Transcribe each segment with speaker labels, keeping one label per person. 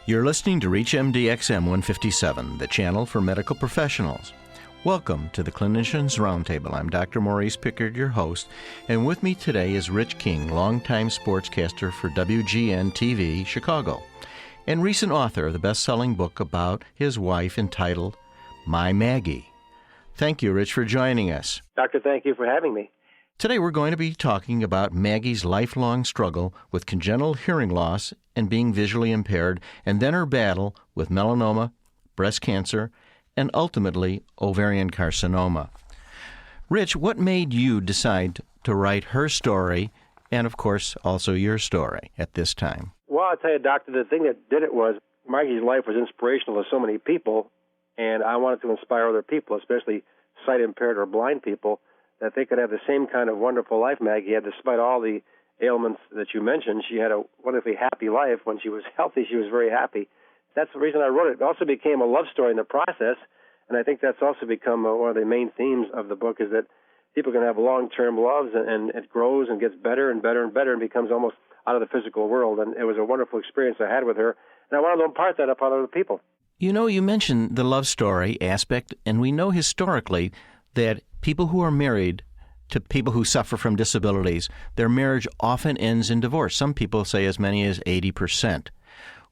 Speaker 1: You're listening to ReachMD XM 157, the channel for medical professionals. Welcome to the Clinicians Roundtable. I'm Dr. Maurice Pickard, your host, and with me today is Rich King, longtime sportscaster for WGN-TV Chicago, and recent author of the best-selling book about his wife entitled My Maggie. Thank you, Rich, for joining us.
Speaker 2: Doctor, thank you for having me.
Speaker 1: Today we're going to be talking about Maggie's lifelong struggle with congenital hearing loss and being visually impaired, and then her battle with melanoma, breast cancer, and ultimately ovarian carcinoma. Rich, what made you decide to write her story and, of course, also your story at this time?
Speaker 2: Well, I'll tell you, Doctor, the thing that did it was Maggie's life was inspirational to so many people, and I wanted to inspire other people, especially sight-impaired or blind people, that they could have the same kind of wonderful life Maggie had, despite all the ailments that you mentioned. She had a wonderfully happy life. When she was healthy, she was very happy. That's the reason I wrote it. It also became a love story in the process, and I think that's also become one of the main themes of the book, is that people can have long-term loves, and it grows and gets better and better and better and becomes almost out of the physical world. And it was a wonderful experience I had with her, and I wanted to impart that upon other people.
Speaker 1: You know, you mentioned the love story aspect, and we know historically that people who are married to people who suffer from disabilities, their marriage often ends in divorce. Some people say as many as 80%.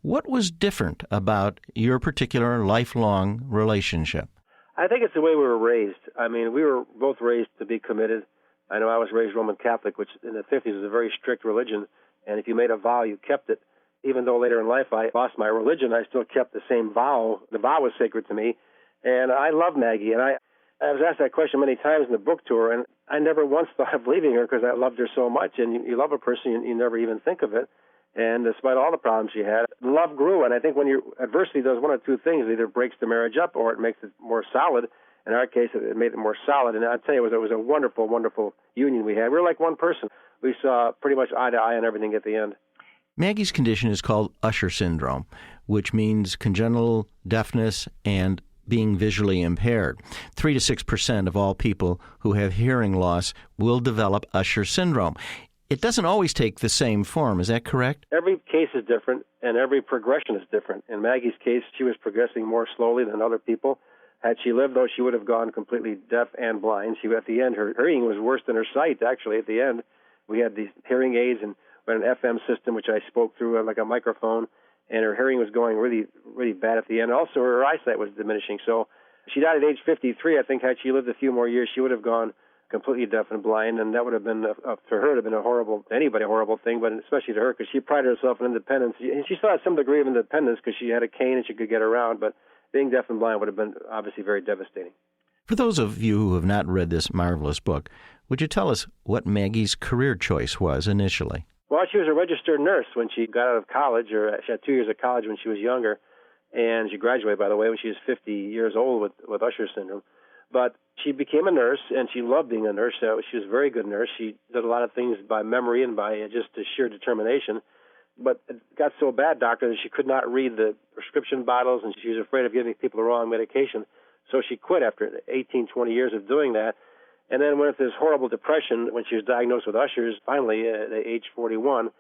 Speaker 1: What was different about your particular lifelong relationship?
Speaker 2: I think it's the way we were raised. I mean, we were both raised to be committed. I know I was raised Roman Catholic, which in the 50s was a very strict religion, and if you made a vow, you kept it. Even though later in life I lost my religion, I still kept the same vow. The vow was sacred to me, and I love Maggie, and I was asked that question many times in the book tour, and I never once thought of leaving her because I loved her so much. And you love a person, you never even think of it. And despite all the problems she had, love grew. And I think when adversity does one of two things: it either breaks the marriage up or it makes it more solid. In our case, it made it more solid. And I'll tell you, it was a wonderful, wonderful union we had. We were like one person. We saw pretty much eye to eye on everything at the end.
Speaker 1: Maggie's condition is called Usher Syndrome, which means congenital deafness and being visually impaired. 3 to 6% of all people who have hearing loss will develop Usher Syndrome. It doesn't always take the same form. Is that correct?
Speaker 2: Every case is different, and every progression is different. In Maggie's case, she was progressing more slowly than other people. Had she lived, though, she would have gone completely deaf and blind. At the end, her hearing was worse than her sight, actually, at the end. We had these hearing aids and we had an FM system, which I spoke through like a microphone, and her hearing was going really, really bad at the end. Also, her eyesight was diminishing. So she died at age 53. I think had she lived a few more years, she would have gone completely deaf and blind, and that would have been, for her, it would have been a horrible thing, but especially to her, because she prided herself on independence. And she still had some degree of independence because she had a cane and she could get around, but being deaf and blind would have been obviously very devastating.
Speaker 1: For those of you who have not read this marvelous book, would you tell us what Maggie's career choice was initially?
Speaker 2: Well, she was a registered nurse when she got out of college, or she had 2 years of college when she was younger, and she graduated, by the way, when she was 50 years old with Usher Syndrome. But she became a nurse, and she loved being a nurse. So she was a very good nurse. She did a lot of things by memory and by just sheer determination. But it got so bad, doctor, that she could not read the prescription bottles, and she was afraid of giving people the wrong medication. So she quit after 18, 20 years of doing that. And then went into this horrible depression when she was diagnosed with Usher's, finally, at age 41.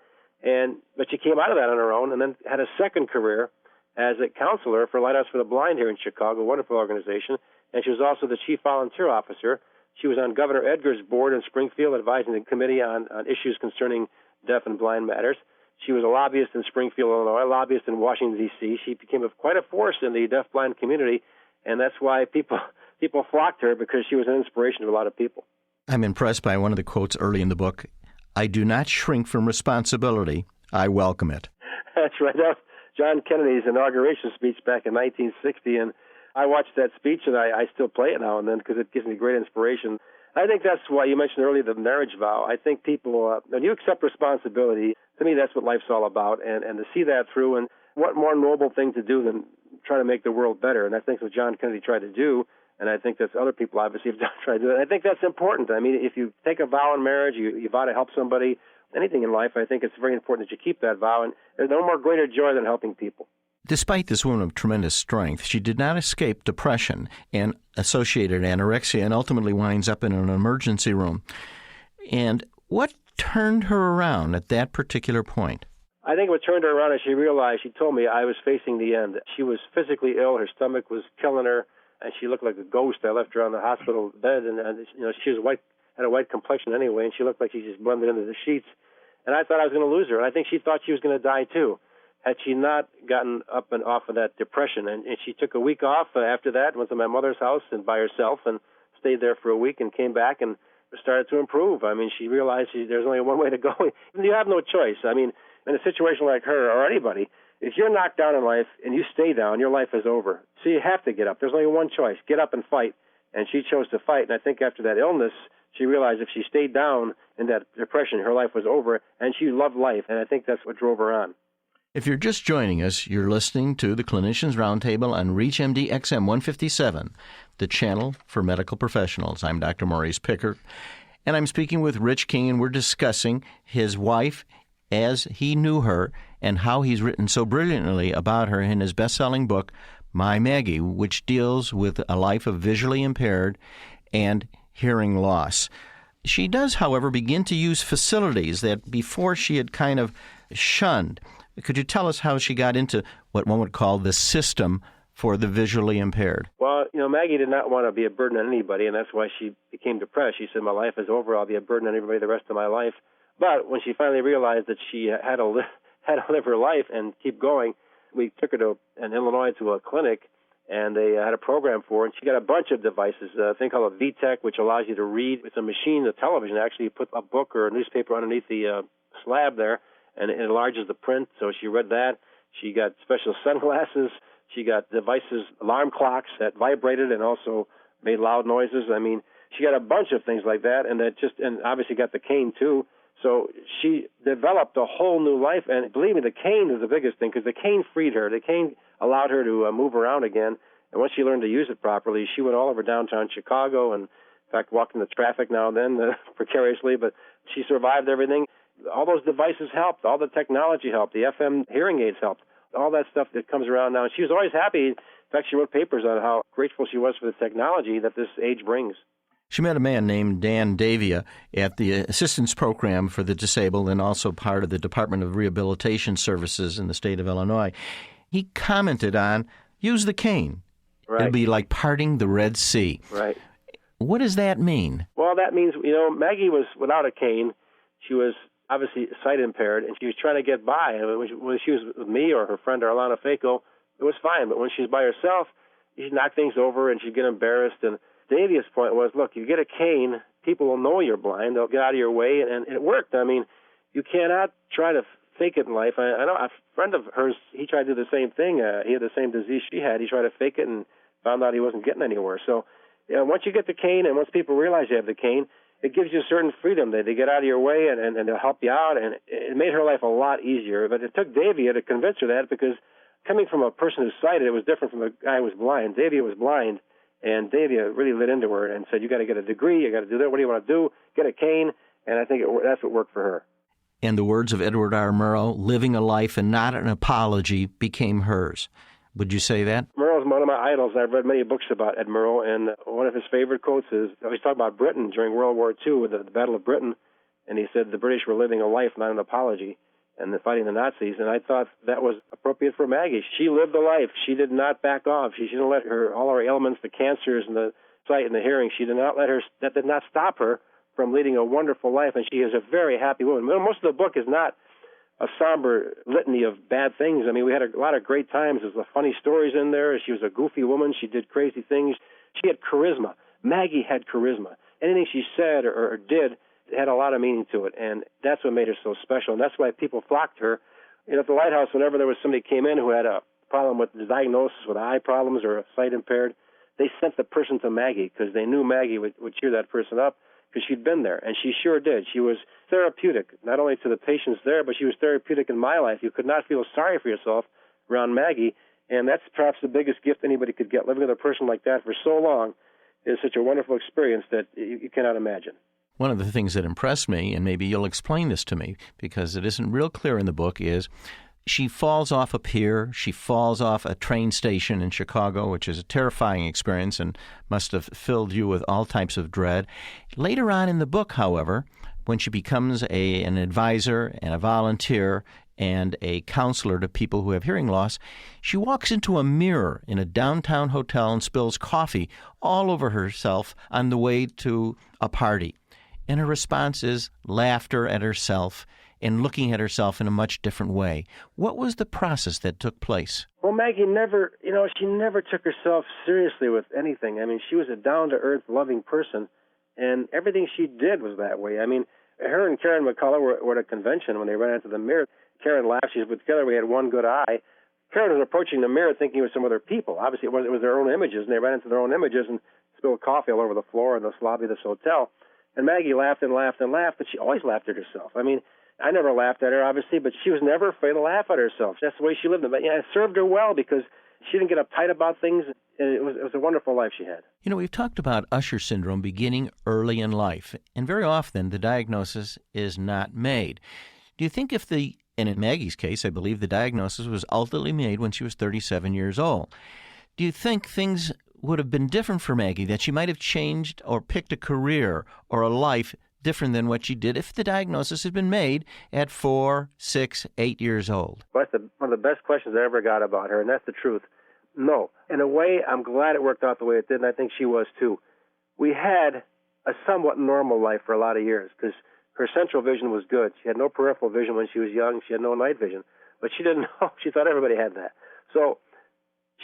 Speaker 2: But she came out of that on her own and then had a second career as a counselor for Lighthouse for the Blind here in Chicago, a wonderful organization. And she was also the chief volunteer officer. She was on Governor Edgar's board in Springfield, advising the committee on issues concerning deaf and blind matters. She was a lobbyist in Springfield, Illinois, a lobbyist in Washington, D.C. She became quite a force in the deaf-blind community, and that's why people flocked to her, because she was an inspiration to a lot of people.
Speaker 1: I'm impressed by one of the quotes early in the book. I do not shrink from responsibility. I welcome it.
Speaker 2: That's right. That was John Kennedy's inauguration speech back in 1960, and I watched that speech, and I still play it now and then because it gives me great inspiration. I think that's why you mentioned earlier the marriage vow. I think people, when you accept responsibility, to me that's what life's all about, and to see that through, and what more noble thing to do than try to make the world better, and I think what John Kennedy tried to do. And I think that's other people obviously have tried to do it. I think that's important. I mean, if you take a vow in marriage, you vow to help somebody, anything in life, I think it's very important that you keep that vow. And there's no more greater joy than helping people.
Speaker 1: Despite this woman of tremendous strength, she did not escape depression and associated anorexia and ultimately winds up in an emergency room. And what turned her around at that particular point?
Speaker 2: I think what turned her around is she realized, she told me I was facing the end. She was physically ill. Her stomach was killing her, and she looked like a ghost. I left her on the hospital bed, and she was white, had a white complexion anyway, and she looked like she just blended into the sheets. And I thought I was going to lose her, and I think she thought she was going to die too, had she not gotten up and off of that depression. And she took a week off after that, went to my mother's house and by herself, and stayed there for a week and came back and started to improve. I mean, she realized there's only one way to go. You have no choice. I mean, in a situation like her or anybody, if you're knocked down in life and you stay down, your life is over. So you have to get up. There's only one choice: get up and fight. And she chose to fight. And I think after that illness, she realized if she stayed down in that depression, her life was over, and she loved life. And I think that's what drove her on.
Speaker 1: If you're just joining us, you're listening to the Clinicians Roundtable on ReachMD XM 157, the channel for medical professionals. I'm Dr. Maurice Pickard, and I'm speaking with Rich King, and we're discussing his wife as he knew her and how he's written so brilliantly about her in his best-selling book, My Maggie, which deals with a life of visually impaired and hearing loss. She does, however, begin to use facilities that before she had kind of shunned. Could you tell us how she got into what one would call the system for the visually impaired?
Speaker 2: Well, Maggie did not want to be a burden on anybody, and that's why she became depressed. She said, my life is over. I'll be a burden on everybody the rest of my life. But when she finally realized that she had to live her life and keep going, we took her in Illinois to a clinic, and they had a program for her, and she got a bunch of devices, a thing called a VTech, which allows you to read. It's a machine, a television, actually. You put a book or a newspaper underneath the slab there, and it enlarges the print. So she read that. She got special sunglasses. She got devices, alarm clocks that vibrated and also made loud noises. I mean, she got a bunch of things like that, and obviously got the cane too. So she developed a whole new life, and believe me, the cane is the biggest thing, because the cane freed her. The cane allowed her to move around again, and once she learned to use it properly, she went all over downtown Chicago, and in fact walked in the traffic now and then precariously, but she survived everything. All those devices helped. All the technology helped. The FM hearing aids helped. All that stuff that comes around now. And she was always happy. In fact, she wrote papers on how grateful she was for the technology that this age brings.
Speaker 1: She met a man named Dan Davia at the Assistance Program for the Disabled and also part of the Department of Rehabilitation Services in the state of Illinois. He commented on, use the cane.
Speaker 2: Right.
Speaker 1: It'll be like parting the Red Sea.
Speaker 2: Right.
Speaker 1: What does that mean?
Speaker 2: Well, that means, Maggie was without a cane. She was obviously sight impaired, and she was trying to get by. When she was with me or her friend Arlana Faco, it was fine. But when she's by herself, she'd knock things over and she'd get embarrassed. And Davia's point was, look, you get a cane, people will know you're blind. They'll get out of your way, and it worked. I mean, you cannot try to fake it in life. I know a friend of hers, he tried to do the same thing. He had the same disease she had. He tried to fake it and found out he wasn't getting anywhere. So once you get the cane and once people realize you have the cane, it gives you a certain freedom. They get out of your way and they'll help you out, and it made her life a lot easier. But it took Davia to convince her that, because coming from a person who's sighted, it was different from a guy who was blind. Davia was blind, and Davia really lit into her and said, you got to get a degree, you got to do that, what do you want to do? Get a cane, and I think that's what worked for her.
Speaker 1: In the words of Edward R. Murrow, living a life and not an apology became hers. Would you say that?
Speaker 2: Murrow's one of my idols. I've read many books about Ed Murrow, and one of his favorite quotes is, he's talking about Britain during World War II, with the Battle of Britain, and he said the British were living a life, not an apology, and they're fighting the Nazis. And I thought that was appropriate for Maggie. She lived a life. She did not back off. She didn't let all her ailments, the cancers and the sight and the hearing, that did not stop her from leading a wonderful life, and she is a very happy woman. Most of the book is not a somber litany of bad things. I mean, we had a lot of great times. There's funny stories in there. She was a goofy woman. She did crazy things. She had charisma. Maggie had charisma. Anything she said or did had a lot of meaning to it, and that's what made her so special, and that's why people flocked to her. At the Lighthouse, whenever there was somebody came in who had a problem with the diagnosis with eye problems or sight impaired, they sent the person to Maggie, because they knew Maggie would cheer that person up, because she'd been there, and she sure did. She was therapeutic, not only to the patients there, but she was therapeutic in my life. You could not feel sorry for yourself around Maggie, and that's perhaps the biggest gift anybody could get. Living with a person like that for so long is such a wonderful experience that you cannot imagine.
Speaker 1: One of the things that impressed me, and maybe you'll explain this to me because it isn't real clear in the book, is she falls off a pier, she falls off a train station in Chicago, which is a terrifying experience and must have filled you with all types of dread. Later on in the book, however, when she becomes an advisor and a volunteer and a counselor to people who have hearing loss. She walks into a mirror in a downtown hotel and spills coffee all over herself on the way to a party. And her response is laughter at herself and looking at herself in a much different way. What was the process that took place?
Speaker 2: Well, Maggie never, she never took herself seriously with anything. I mean, she was a down-to-earth, loving person, and everything she did was that way. I mean, her and Karen McCullough were at a convention when they ran into the mirror. Karen laughed. She said, together we had one good eye. Karen was approaching the mirror thinking it was some other people. Obviously, it was their own images, and they ran into their own images and spilled coffee all over the floor in the lobby of this hotel. And Maggie laughed and laughed and laughed, but she always laughed at herself. I mean, I never laughed at her, obviously, but she was never afraid to laugh at herself. That's the way she lived. But it served her well because she didn't get uptight about things. It was a wonderful life she had.
Speaker 1: We've talked about Usher syndrome beginning early in life, and very often the diagnosis is not made. Do you think and in Maggie's case, I believe the diagnosis was ultimately made when she was 37 years old. Do you think things would have been different for Maggie, that she might have changed or picked a career or a life different than what she did if the diagnosis had been made at 4, 6, 8 years old?
Speaker 2: Well, that's one of the best questions I ever got about her, and that's the truth. No. In a way, I'm glad it worked out the way it did, and I think she was too. We had a somewhat normal life for a lot of years because her central vision was good. She had no peripheral vision when she was young. She had no night vision, but she didn't know. She thought everybody had that. So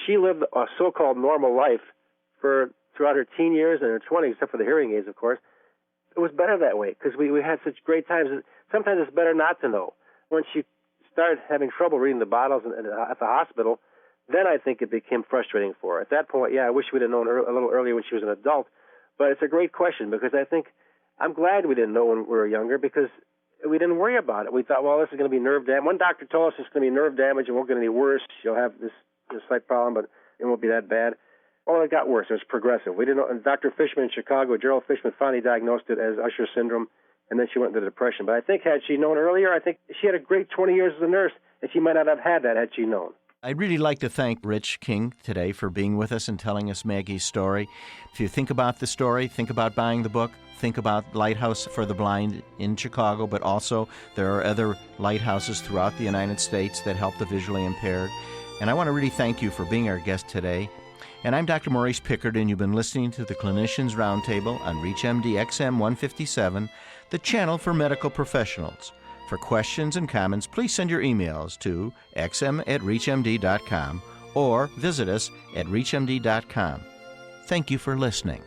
Speaker 2: she lived a so-called normal life throughout her teen years and her 20s, except for the hearing aids, of course. It was better that way because we had such great times. Sometimes it's better not to know. When she started having trouble reading the bottles at the hospital, then I think it became frustrating for her. At that point, I wish we'd have known a little earlier when she was an adult. But it's a great question because I'm glad we didn't know when we were younger because we didn't worry about it. We thought, well, this is going to be nerve damage. One doctor told us it's going to be nerve damage. It won't get any worse. She'll have this slight problem, but it won't be that bad. Well, it got worse. It was progressive. We didn't know. And Dr. Fishman in Chicago, Gerald Fishman, finally diagnosed it as Usher syndrome, and then she went into depression. But I think had she known earlier, I think she had a great 20 years as a nurse, and she might not have had that had she known.
Speaker 1: I'd really like to thank Rich King today for being with us and telling us Maggie's story. If you think about the story, think about buying the book, think about Lighthouse for the Blind in Chicago, but also there are other lighthouses throughout the United States that help the visually impaired. And I want to really thank you for being our guest today. And I'm Dr. Maurice Pickard, and you've been listening to the Clinicians Roundtable on ReachMD XM 157, the channel for medical professionals. For questions and comments, please send your emails to xm@reachmd.com or visit us at reachmd.com. Thank you for listening.